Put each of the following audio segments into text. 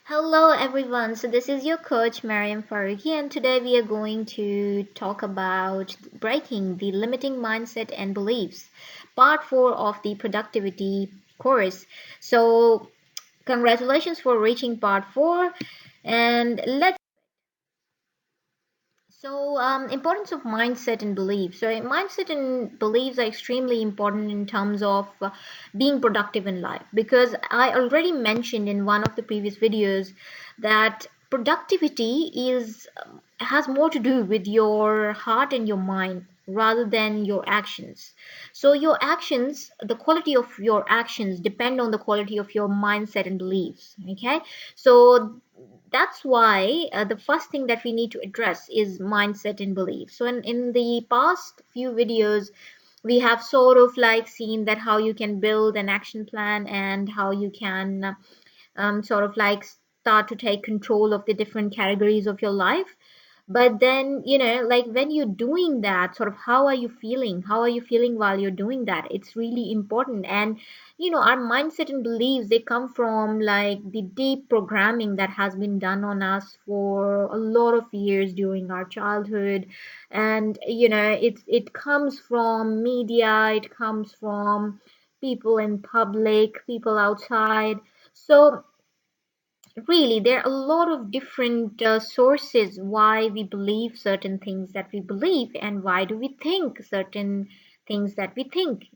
Hello everyone. So this is your coach Mariam Faruqi and today we are going to talk about breaking the limiting mindset and beliefs, part 4 of the productivity course. So congratulations for reaching part 4 and let's importance of mindset and belief. So, mindset and beliefs are extremely important in terms of being productive in life because I already mentioned in one of the previous videos that productivity is has more to do with your heart and your mind rather than your actions. So, your actions, the quality of your actions depend on the quality of your mindset and beliefs. Okay, so that's why the first thing that we need to address is mindset and belief. So in the past few videos we have sort of like seen that how you can build an action plan and how you can sort of like start to take control of the different categories of your life. But then, like when you're doing that, sort of how are you feeling? How are you feeling while you're doing that? It's really important. And, our mindset and beliefs, they come from like the deep programming that has been done on us for a lot of years during our childhood. And, it comes from media, it comes from people in public, people outside. So really, there are a lot of different sources why we believe certain things that we believe, and why do we think certain things that we think.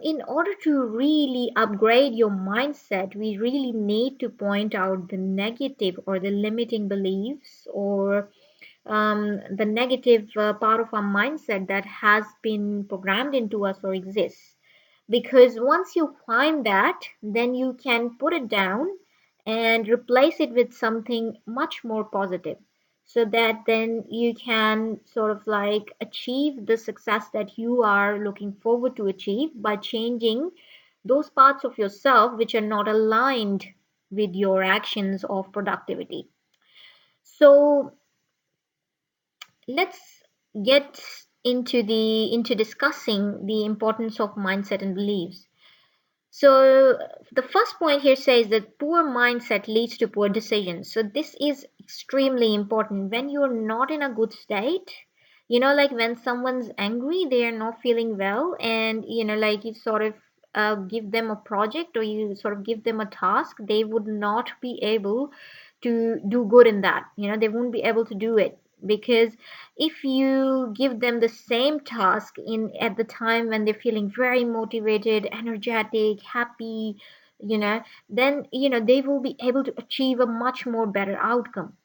In order to really upgrade your mindset, we really need to point out the negative or the limiting beliefs or the negative part of our mindset that has been programmed into us or exists. Because once you find that, then you can put it down and replace it with something much more positive so that then you can sort of like achieve the success that you are looking forward to achieve by changing those parts of yourself which are not aligned with your actions of productivity. So let's get into discussing the importance of mindset and beliefs. So the first point here says that poor mindset leads to poor decisions. So this is extremely important. When you're not in a good state, like when someone's angry, they are not feeling well, and like you sort of give them a project or you sort of give them a task, they would not be able to do good in that. They won't be able to do it because if you give them the same task in at the time when they're feeling very motivated, energetic, happy, then they will be able to achieve a much more better outcome.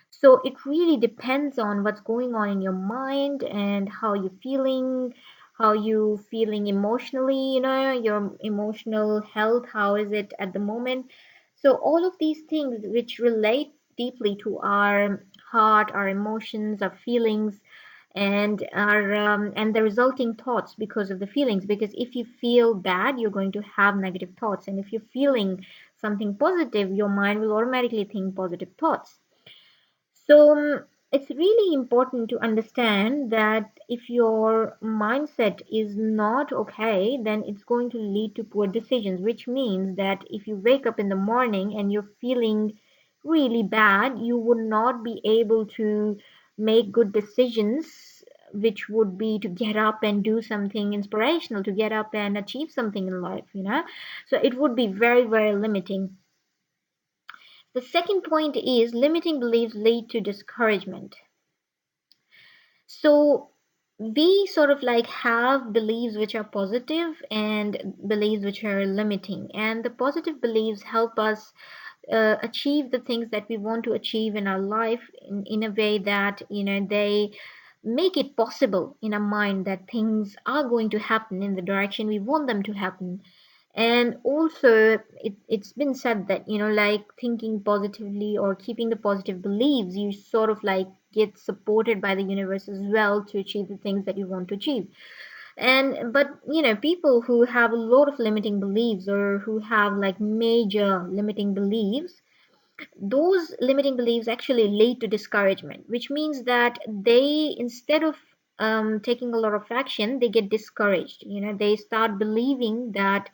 So it really depends on what's going on in your mind and how you feeling emotionally, your emotional health, how is it at the moment. So all of these things which relate deeply to our heart, our emotions, our feelings, and the resulting thoughts because of the feelings. Because if you feel bad, you're going to have negative thoughts, and if you're feeling something positive, your mind will automatically think positive thoughts. So it's really important to understand that if your mindset is not okay, then it's going to lead to poor decisions, which means that if you wake up in the morning and you're feeling really bad, you would not be able to make good decisions, which would be to get up and do something inspirational, to get up and achieve something in life. So it would be very, very limiting. The second point is limiting beliefs lead to discouragement. So we sort of like have beliefs which are positive and beliefs which are limiting. And the positive beliefs help us achieve the things that we want to achieve in our life in a way that, they make it possible in our mind that things are going to happen in the direction we want them to happen. And also it's been said that like thinking positively or keeping the positive beliefs, you sort of like get supported by the universe as well to achieve the things that you want to achieve. And but people who have a lot of limiting beliefs or who have like major limiting beliefs, those limiting beliefs actually lead to discouragement, which means that they, instead of taking a lot of action, they get discouraged. They start believing that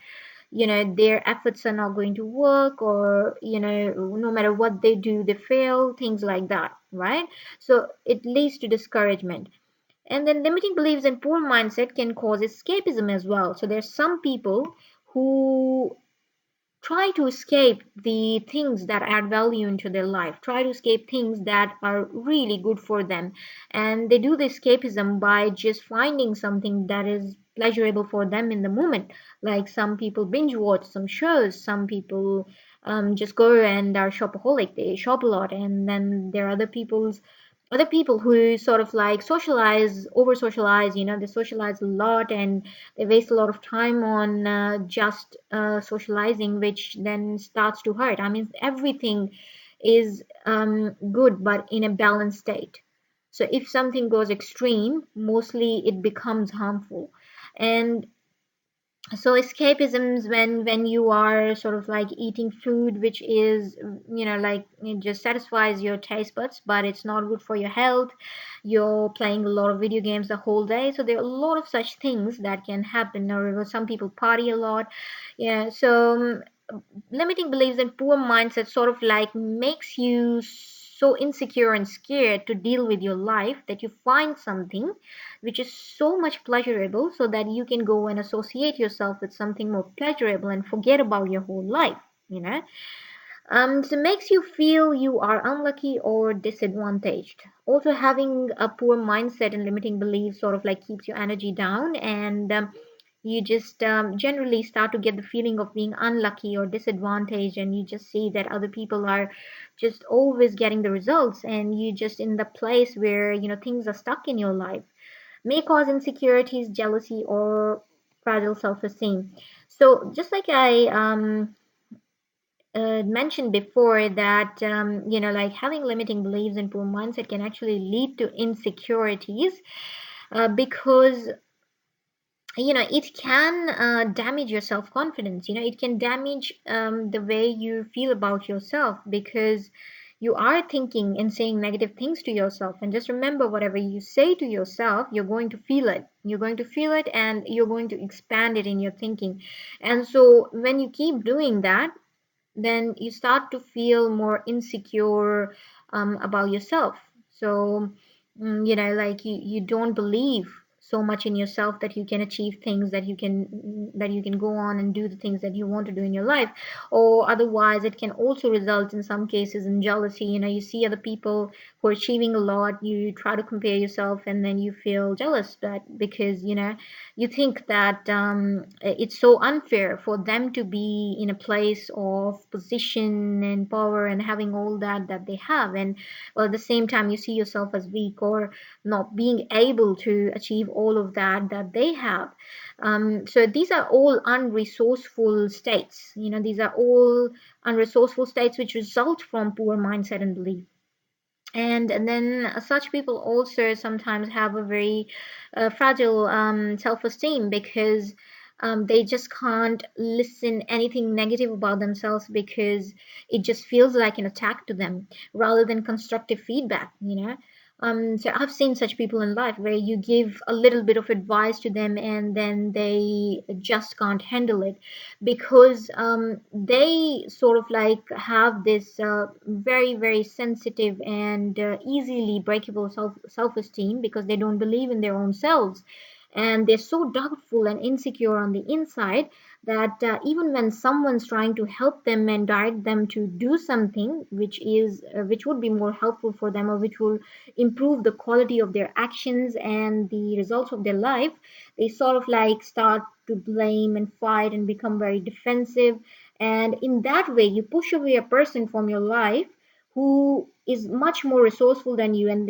their efforts are not going to work, or no matter what they do they fail, things like that, right? So it leads to discouragement. And then limiting beliefs and poor mindset can cause escapism as well. So there's some people who try to escape the things that add value into their life, try to escape things that are really good for them. And they do the escapism by just finding something that is pleasurable for them in the moment. Like some people binge watch some shows, some people just go and are shopaholic, they shop a lot. And then there are other people who sort of like socialize, over socialize, they socialize a lot, and they waste a lot of time on just socializing, which then starts to hurt. I mean, everything is good, but in a balanced state. So if something goes extreme, mostly it becomes harmful. And so escapisms, when you are sort of like eating food which is like it just satisfies your taste buds, but it's not good for your health. You're playing a lot of video games the whole day, so there are a lot of such things that can happen. Or some people party a lot. Yeah, so limiting beliefs and poor mindset sort of like makes you so insecure and scared to deal with your life that you find something which is so much pleasurable, so that you can go and associate yourself with something more pleasurable and forget about your whole life, you know. So it makes you feel you are unlucky or disadvantaged. Also, having a poor mindset and limiting beliefs sort of like keeps your energy down, and you just generally start to get the feeling of being unlucky or disadvantaged, and you just see that other people are just always getting the results, and you just in the place where things are stuck in your life. May cause insecurities, jealousy, or fragile self-esteem. So just like I mentioned before, that like having limiting beliefs and poor mindset can actually lead to insecurities, because it can damage your self-confidence. It can damage the way you feel about yourself, because you are thinking and saying negative things to yourself. And just remember, whatever you say to yourself, you're going to feel it and you're going to expand it in your thinking. And so when you keep doing that, then you start to feel more insecure about yourself. So, like you don't believe so much in yourself that you can achieve things, that you can go on and do the things that you want to do in your life. Or otherwise, it can also result in some cases in jealousy. You see other people who are achieving a lot, you try to compare yourself, and then you feel jealous, that because you think that it's so unfair for them to be in a place of position and power and having all that they have. And well, at the same time, you see yourself as weak, or not being able to achieve all of that they have. So these are all unresourceful states. These are all unresourceful states which result from poor mindset and belief. And then such people also sometimes have a very fragile self-esteem, because they just can't listen anything negative about themselves, because it just feels like an attack to them rather than constructive feedback. So I've seen such people in life where you give a little bit of advice to them, and then they just can't handle it, because they sort of like have this very very sensitive and easily breakable self-esteem, because they don't believe in their own selves, and they're so doubtful and insecure on the inside, that even when someone's trying to help them and direct them to do something which would be more helpful for them, or which will improve the quality of their actions and the results of their life, they sort of like start to blame and fight and become very defensive. And in that way, you push away a person from your life who is much more resourceful than you, and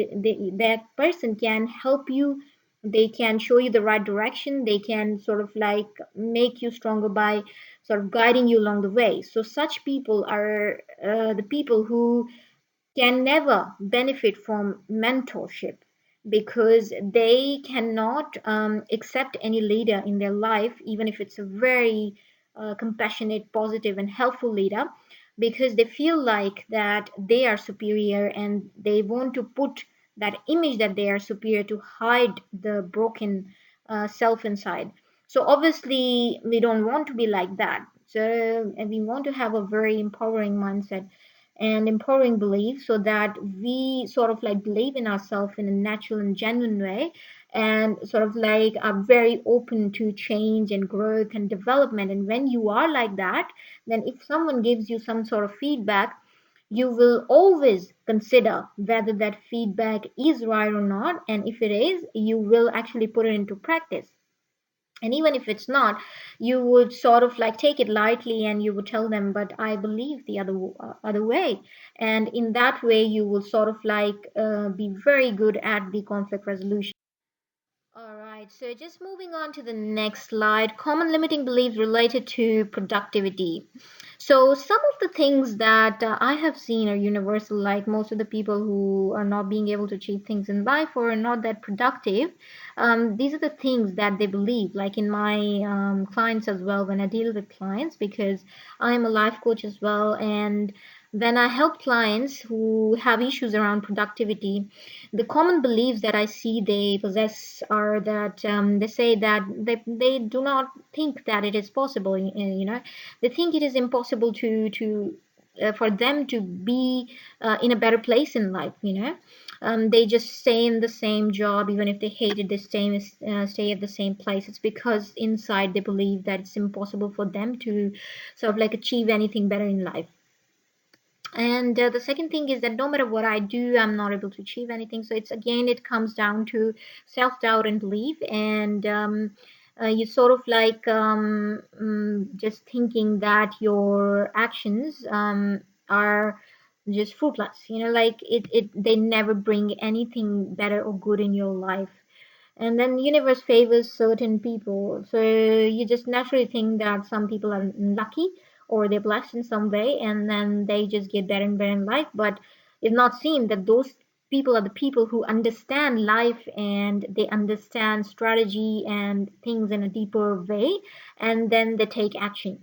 that person can help you. They can show you the right direction. They can sort of like make you stronger by sort of guiding you along the way. So such people are the people who can never benefit from mentorship, because they cannot accept any leader in their life, even if it's a very compassionate, positive, and helpful leader, because they feel like that they are superior, and they want to put that image that they are superior to hide the broken self inside. So obviously we don't want to be like that. So and we want to have a very empowering mindset and empowering belief so that we sort of like believe in ourselves in a natural and genuine way and sort of like are very open to change and growth and development. And when you are like that, then if someone gives you some sort of feedback, you will always consider whether that feedback is right or not. And if it is, you will actually put it into practice. And even if it's not, you would sort of like take it lightly and you would tell them, but I believe the other way. And in that way, you will sort of like be very good at the conflict resolution. All right, so just moving on to the next slide, common limiting beliefs related to productivity. So, some of the things that I have seen are universal, like most of the people who are not being able to achieve things in life or are not that productive. These are the things that they believe, like in my clients as well, when I deal with clients, because I'm a life coach as well. And when I help clients who have issues around productivity, the common beliefs that I see they possess are that they say that they do not think that it is possible. They think it is impossible to for them to be in a better place in life. They just stay in the same job even if they hate it. They stay at the same place. It's because inside they believe that it's impossible for them to sort of like achieve anything better in life. And the second thing is that no matter what I do, I'm not able to achieve anything. So it's again, it comes down to self-doubt and belief. And you sort of like just thinking that your actions are just fruitless. Like they never bring anything better or good in your life. And then the universe favors certain people, so you just naturally think that some people are lucky or they're blessed in some way, and then they just get better and better in life. But it's not seen that those people are the people who understand life and they understand strategy and things in a deeper way, and then they take action.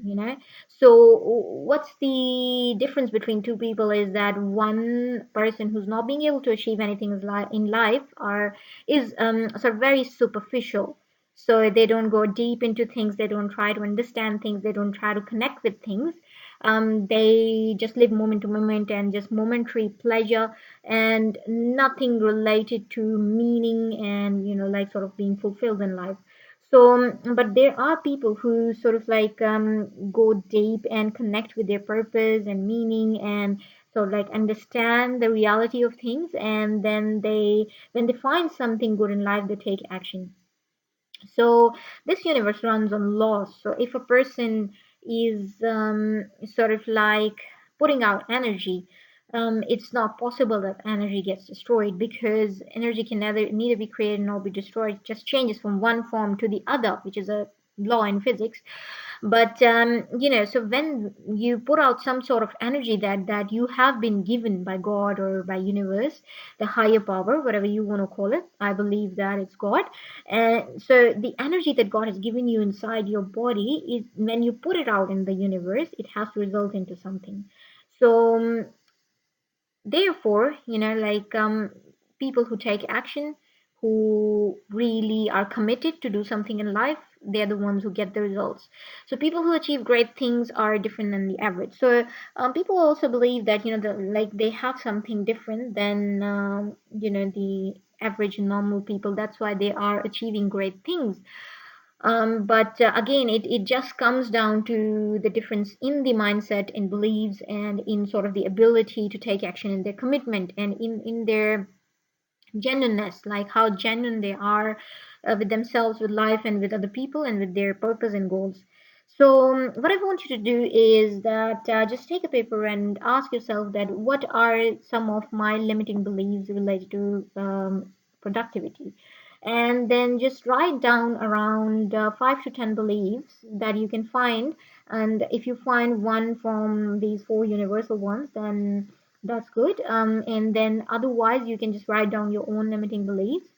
So what's the difference between two people is that one person who's not being able to achieve anything in life are is sort of very superficial. So they don't go deep into things, they don't try to understand things, they don't try to connect with things. They just live moment to moment and just momentary pleasure and nothing related to meaning and like sort of being fulfilled in life. So but there are people who sort of like go deep and connect with their purpose and meaning and so like understand the reality of things, and then they when they find something good in life, they take action. So this universe runs on laws. So if a person is sort of like putting out energy, it's not possible that energy gets destroyed because energy can neither be created nor be destroyed. It just changes from one form to the other, which is a law in physics. But so when you put out some sort of energy that you have been given by God or by universe, the higher power, whatever you want to call it, I believe that it's God. And so the energy that God has given you inside your body is when you put it out in the universe, it has to result into something. So therefore, like people who take action, who really are committed to do something in life, they're the ones who get the results. So people who achieve great things are different than the average. So people also believe that like they have something different than the average normal people. That's why they are achieving great things. But again, it just comes down to the difference in the mindset and beliefs and in sort of the ability to take action in their commitment and in their genuineness, like how genuine they are with themselves, with life, and with other people, and with their purpose and goals. So, what I want you to do is that just take a paper and ask yourself that what are some of my limiting beliefs related to productivity, and then just write down around 5 to 10 beliefs that you can find. And if you find one from these four universal ones, then that's good. And then otherwise, you can just write down your own limiting beliefs.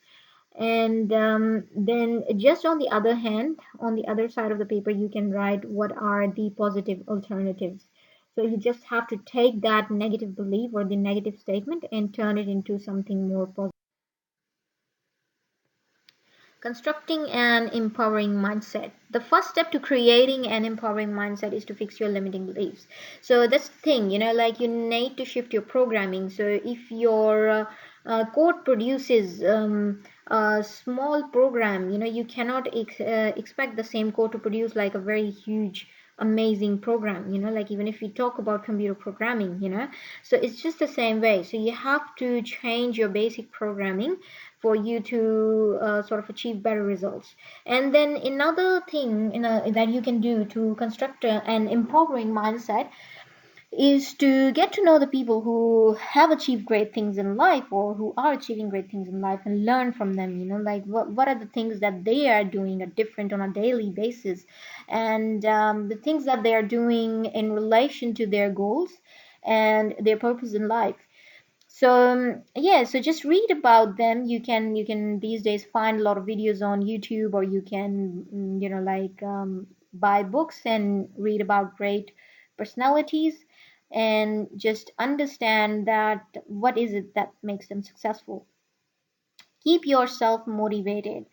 And then just on the other hand, on the other side of the paper, you can write what are the positive alternatives. So you just have to take that negative belief or the negative statement and turn it into something more positive. Constructing an empowering mindset. The first step to creating an empowering mindset is to fix your limiting beliefs. So that's the thing, like you need to shift your programming. So if your code produces a small program, you cannot expect the same code to produce like a very huge amazing program, like even if we talk about computer programming, so it's just the same way. So you have to change your basic programming for you to sort of achieve better results. And then another thing that you can do to construct an empowering mindset is to get to know the people who have achieved great things in life or who are achieving great things in life and learn from them, like what are the things that they are doing are different on a daily basis, and the things that they are doing in relation to their goals and their purpose in life. So yeah, so just read about them. You can these days find a lot of videos on YouTube, or you can buy books and read about great personalities and just understand that what is it that makes them successful. Keep yourself motivated.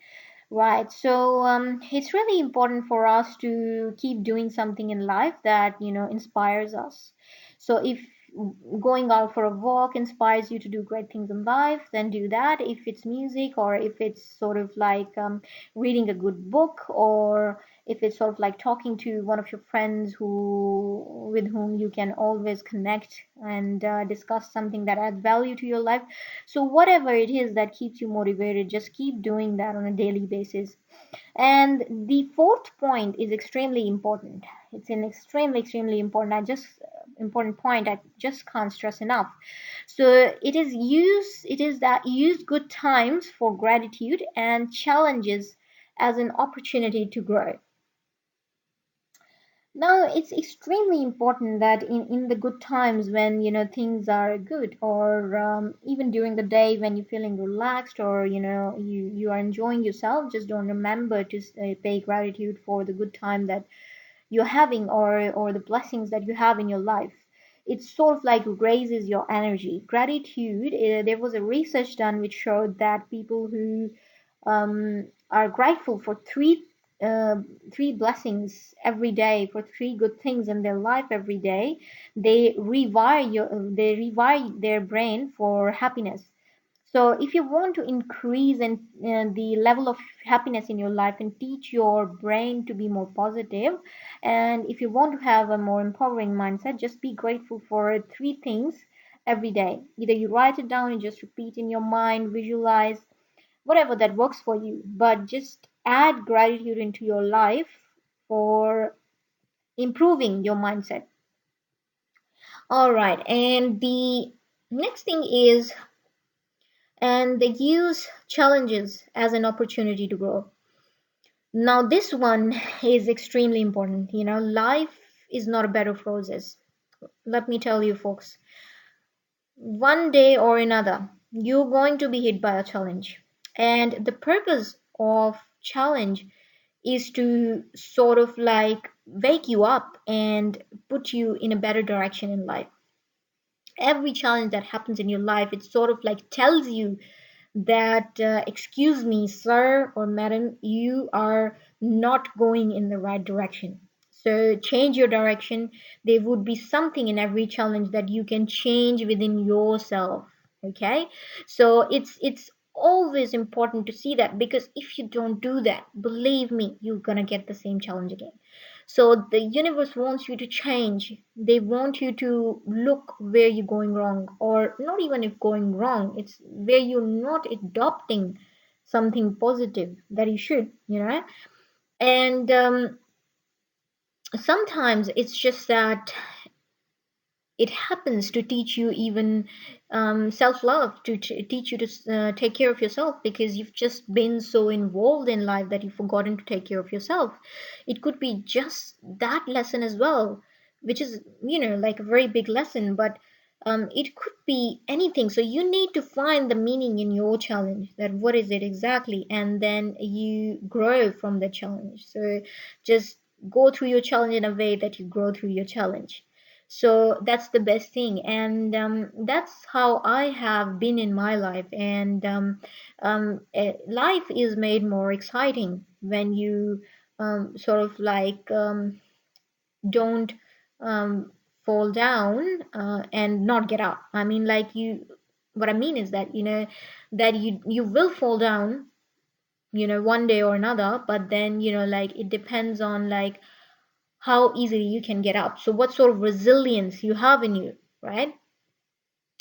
Right. So it's really important for us to keep doing something in life that, inspires us. So if going out for a walk inspires you to do great things in life, then do that. If it's music, or if it's sort of like reading a good book, or if it's sort of like talking to one of your friends with whom you can always connect and discuss something that adds value to your life. So whatever it is that keeps you motivated, just keep doing that on a daily basis. And the fourth point is extremely important. It's an extremely important. Important point I just can't stress enough. So it is that use good times for gratitude and challenges as an opportunity to grow. Now, it's extremely important that in the good times when things are good, or even during the day when you're feeling relaxed, or you are enjoying yourself, just don't remember to pay gratitude for the good time that you're having, or the blessings that you have in your life. It sort of like raises your energy. Gratitude, there was a research done which showed that people who are grateful for three blessings every day, for three good things in their life every day, they rewire their brain for happiness. So if you want to increase the level of happiness in your life and teach your brain to be more positive, and if you want to have a more empowering mindset, just be grateful for three things every day. Either you write it down and just repeat in your mind, visualize, whatever that works for you, but just add gratitude into your life for improving your mindset. All right, and the next thing is, and they use challenges as an opportunity to grow. Now, this one is extremely important. Life is not a bed of roses. Let me tell you, folks, one day or another, you're going to be hit by a challenge. And the purpose of challenge is to sort of like wake you up and put you in a better direction in life. Every challenge that happens in your life, it sort of like tells you that, excuse me, sir or madam, you are not going in the right direction. So change your direction. There would be something in every challenge that you can change within yourself. Okay, so it's always important to see that, because if you don't do that, believe me, you're gonna get the same challenge again. So the universe wants you to change. They want you to look where you're going wrong, or not even if going wrong, it's where you're not adopting something positive that you should, And sometimes it's just that it happens to teach you even self-love, to teach you to take care of yourself, because you've just been so involved in life that you've forgotten to take care of yourself. It could be just that lesson as well, which is like a very big lesson, but it could be anything. So you need to find the meaning in your challenge, that what is it exactly, and then you grow from the challenge. So just go through your challenge in a way that you grow through your challenge. So that's the best thing, and that's how I have been in my life. And life is made more exciting when you sort of like don't um, fall down and not get up. I mean, like you, what I mean is that, that you will fall down, one day or another, but then, like it depends on like how easily you can get up. So what sort of resilience you have in you, right?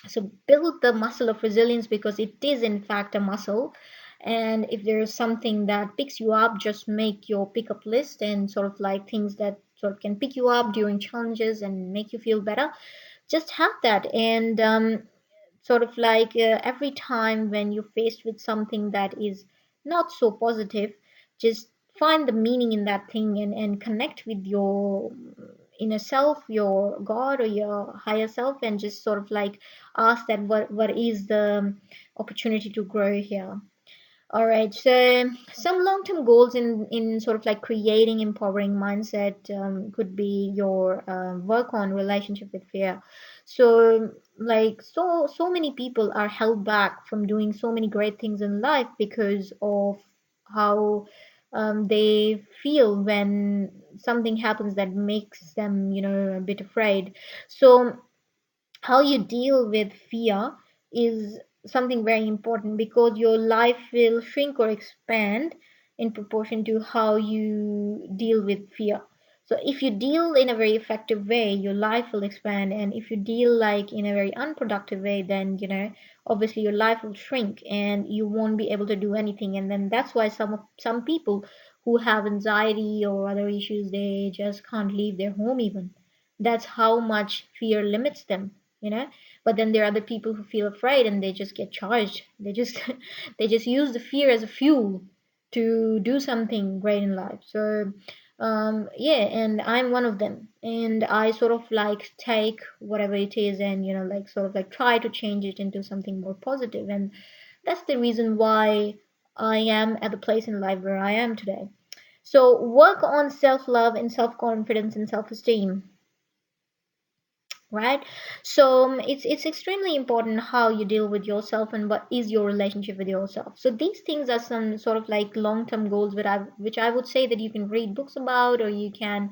So build the muscle of resilience, because it is in fact a muscle. And if there is something that picks you up, just make your pickup list and sort of like things that sort of can pick you up during challenges and make you feel better. Just have that. And sort of like every time when you're faced with something that is not so positive, just find the meaning in that thing, and connect with your inner self, your God or your higher self, and just sort of like ask that what is the opportunity to grow here. All right, so some long-term goals in sort of like creating empowering mindset could be your work on relationship with fear. So like so many people are held back from doing so many great things in life because of how they feel when something happens that makes them, a bit afraid. So how you deal with fear is something very important, because your life will shrink or expand in proportion to how you deal with fear. So if you deal in a very effective way, your life will expand, and if you deal like in a very unproductive way, then obviously your life will shrink and you won't be able to do anything. And then that's why some people who have anxiety or other issues, they just can't leave their home even. That's how much fear limits them, you know but then there are other people who feel afraid and they just get charged. They just they just use the fear as a fuel to do something great in life. So yeah, and I'm one of them, and I sort of like take whatever it is and like sort of like try to change it into something more positive. And that's the reason why I am at the place in life where I am today. So work on self-love and self-confidence and self-esteem, right? So it's extremely important how you deal with yourself and what is your relationship with yourself. So these things are some sort of like long-term goals that which I would say that you can read books about, or you can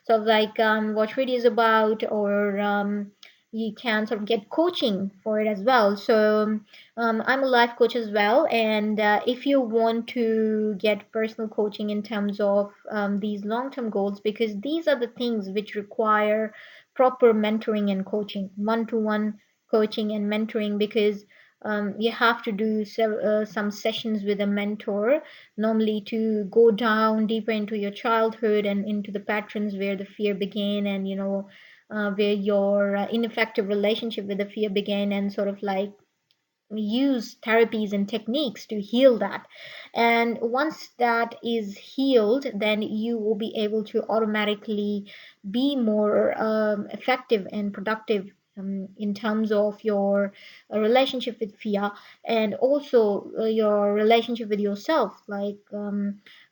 sort of like watch videos about, or you can sort of get coaching for it as well. So I'm a life coach as well, and if you want to get personal coaching in terms of these long-term goals, because these are the things which require proper mentoring and coaching, one-to-one coaching and mentoring, because you have to do some sessions with a mentor, normally to go down deeper into your childhood and into the patterns where the fear began, and where your ineffective relationship with the fear began, and sort of like use therapies and techniques to heal that. And once that is healed, then you will be able to automatically be more effective and productive in terms of your relationship with fear, and also your relationship with yourself, like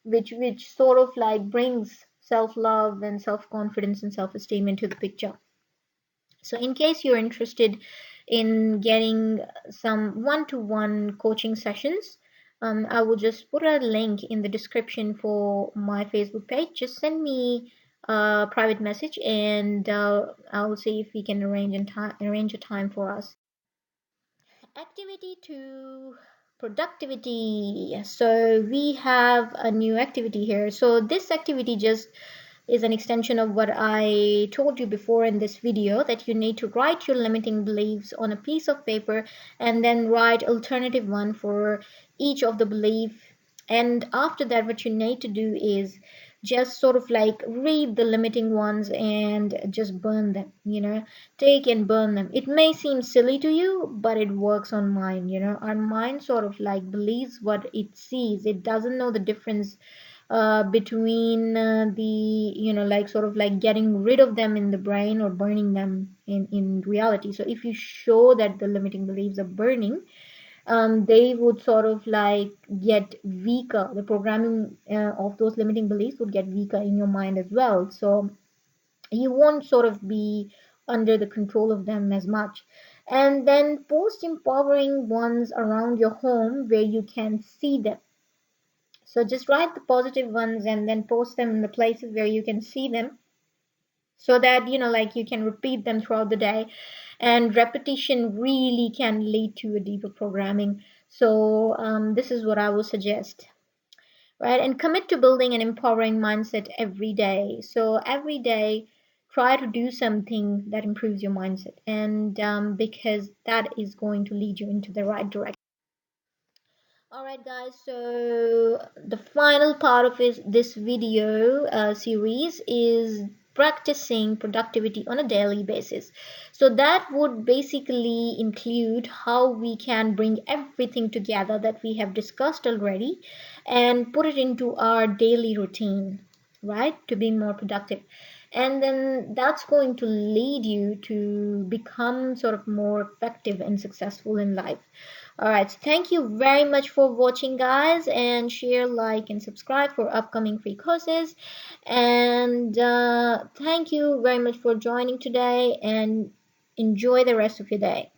which sort of like brings self-love and self-confidence and self-esteem into the picture. So, in case you're interested in getting some one to one coaching sessions, I will just put a link in the description for my Facebook page. Just send me a private message, and I'll see if we can arrange a time for us. Activity to productivity. So, we have a new activity here. So, this activity just is an extension of what I told you before in this video, that you need to write your limiting beliefs on a piece of paper and then write alternative one for each of the belief. And after that, what you need to do is just sort of like read the limiting ones and just burn them, take and burn them. It may seem silly to you, but it works on mind. Our mind sort of like believes what it sees. It doesn't know the difference between the like sort of like getting rid of them in the brain or burning them in reality. So if you show that the limiting beliefs are burning, they would sort of like get weaker. The programming of those limiting beliefs would get weaker in your mind as well. So you won't sort of be under the control of them as much. And then post empowering ones around your home where you can see them. So just write the positive ones and then post them in the places where you can see them, so that like you can repeat them throughout the day, and repetition really can lead to a deeper programming. So this is what I would suggest, right? And commit to building an empowering mindset every day. So every day, try to do something that improves your mindset, and because that is going to lead you into the right direction. All right, guys. So the final part of this video series is practicing productivity on a daily basis. So that would basically include how we can bring everything together that we have discussed already and put it into our daily routine, right? To be more productive. And then that's going to lead you to become sort of more effective and successful in life. All right, so thank you very much for watching, guys, and share, like, and subscribe for upcoming free courses. And thank you very much for joining today, and enjoy the rest of your day.